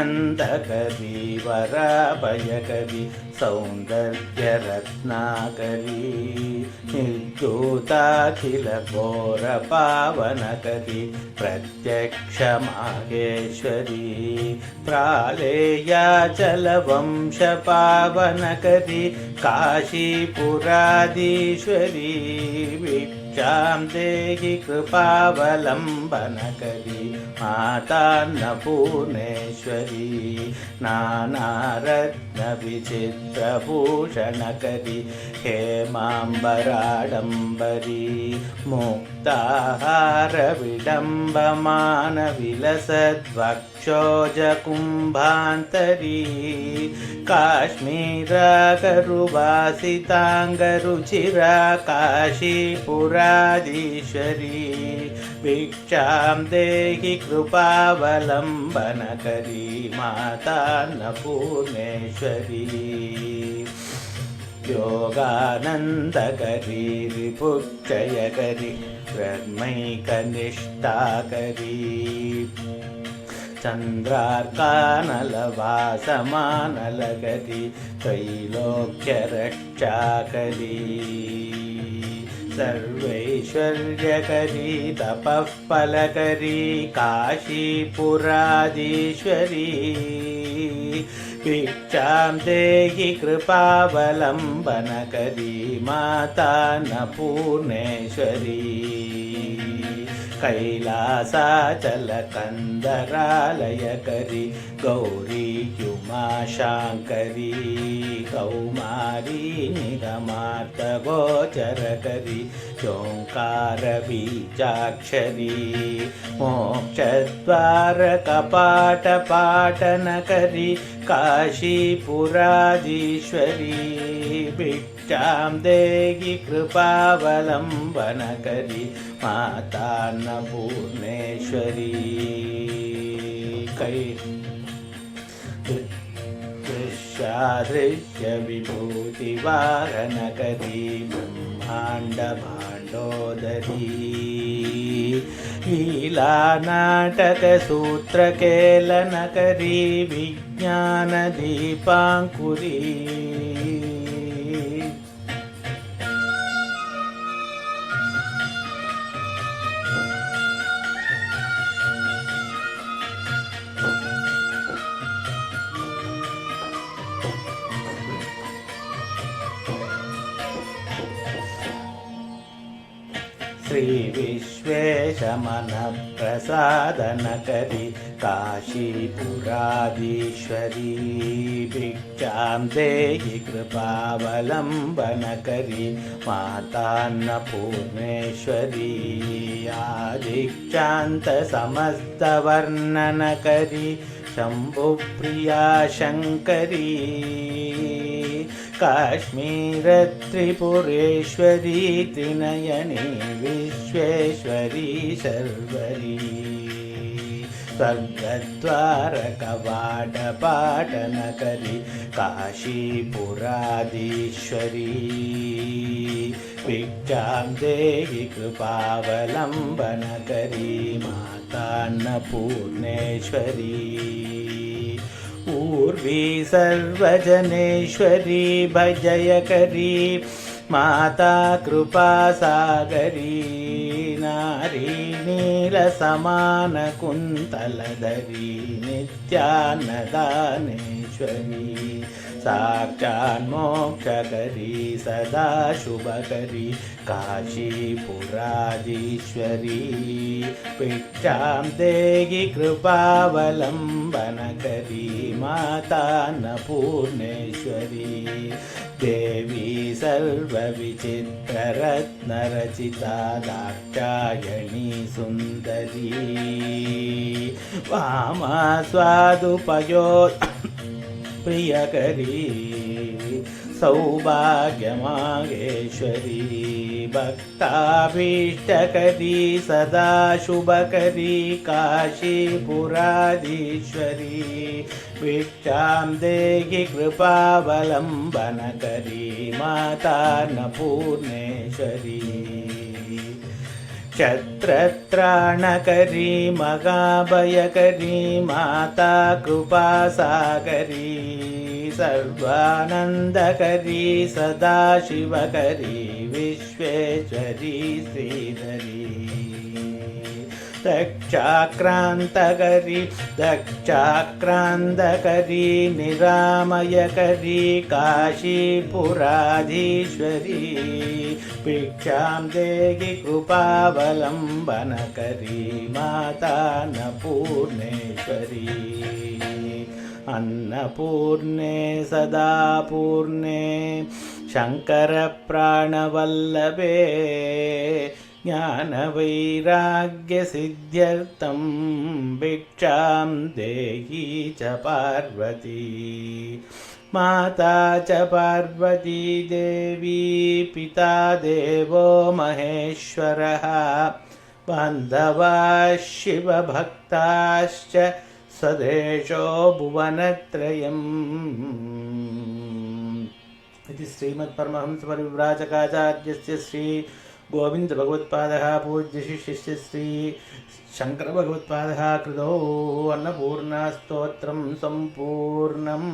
नित्यानन्दकरी वराभयकरी सौन्दर्यरत्नाकरी निर्धूताखिलघोरपावनकरी प्रत्यक्षमाहेश्वरी प्रालेयाचलवंशपावनकरी काशीपुराधीश्वरी भिक्षां देहि कृपावलम्बनकरी मातान्नपूर्णेश्वरी नानारत्नविचित्रभूषणकरी हेमाम्बराडम्बरी मुक्ताहारविडम्बमानविलसद्वक्षोजकुम्भान्तरी काश्मीरागरुवासिताङ्गरुचिरा काशीपुराधीश्वरी भिक्षां देहि कृपावलम्बनकरी मातान्नपूर्णेश्वरी योगानन्दकरी रिपुक्षयकरी ब्रह्मैकनिष्ठाकरी चन्द्रार्कानलवासमानलकरी त्रैलोक्यरक्षाकरी सर्वैश्वर्यकरी तपःफलकरी काशीपुराधीश्वरी भिक्षां देहि कृपावलम्बनकरी मातान्नपूर्णेश्वरी कैलासाचलकन्दरालयकरी गौरी उमाशाङ्करी कौमारी निगमार्थगोचरकरी ओङ्कारबीजाक्षरी मोक्षद्वारकपाटपाटनकरी काशीपुराधीश्वरी भिक्षां देहि कृपावलम्बनकरी मातान्नपूर्णेश्वरी दृश्यादृश्यविभूतिवारणकरी ब्रह्माण्डभाण्डोदरी लीलानाटकसूत्रकेलनकरी विज्ञानदीपाङ्कुरी श्रीविश्वेशमनप्रसादनकरी काशीपुराधीश्वरी भिक्षां देहि कृपावलम्बनकरी मातान्नपूर्णेश्वरी आदिक्षान्तसमस्तवर्णनकरी शम्भुप्रिया शङ्करी काश्मीरत्रिपुरेश्वरी त्रिनयनी विश्वेश्वरी शर्वरी स्वर्गद्वारकवाटपाटनकरी काशीपुराधीश्वरी भिक्षां देहि कृपावलम्बनकरी मातान्नपूर्णेश्वरी ऊर्वी सर्वजनेश्वरी भजयकरी माता कृपासागरी नारी नीलसमानकुन्तलधरी नित्यान्नदानेश्वरी साक्षान्मोक्षकरी सदा शुभकरी काशीपुराधीश्वरी भिक्षां देहि कृपावलम्बनकरी मातान्नपूर्णेश्वरी देवी सर्वविचित्ररत्नरचिता दाक्षायणी सुन्दरी वामास्वादुपयो प्रियकरी सौभाग्यमागेश्वरी भक्ताभीष्टकरी सदा शुभकरी काशीपुराधीश्वरी भिक्षां देहि कृपावलम्बनकरी मातान्नपूर्णेश्वरी क्षत्रत्राणकरी महाभयकरी माता कृपासागरी सर्वानन्दकरी सदाशिवकरी विश्वेश्वरी श्रीधरी दक्षाक्रान्तकरी निरामयकरी काशीपुराधीश्वरी भिक्षां देहि कृपावलम्बनकरी माता अन्नपूर्णेश्वरी अन्नपूर्णे सदा पूर्णे शङ्करप्राणवल्लभे ज्ञानवैराग्यसिद्ध्यर्थं भिक्षां देहि च पार्वती माता च पार्वती देवी पिता देवो महेश्वरः बान्धवाः शिवभक्ताश्च स्वदेशो भुवनत्रयम् इति श्रीमत्परमहंसपरिव्राजकाचार्यस्य श्री गोविंद भगवत्पादः पूज्य शिष्यस्य श्री शंकर भगवत्पादः कृतौ अन्नपूर्णा स्तोत्रं सम्पूर्णम्।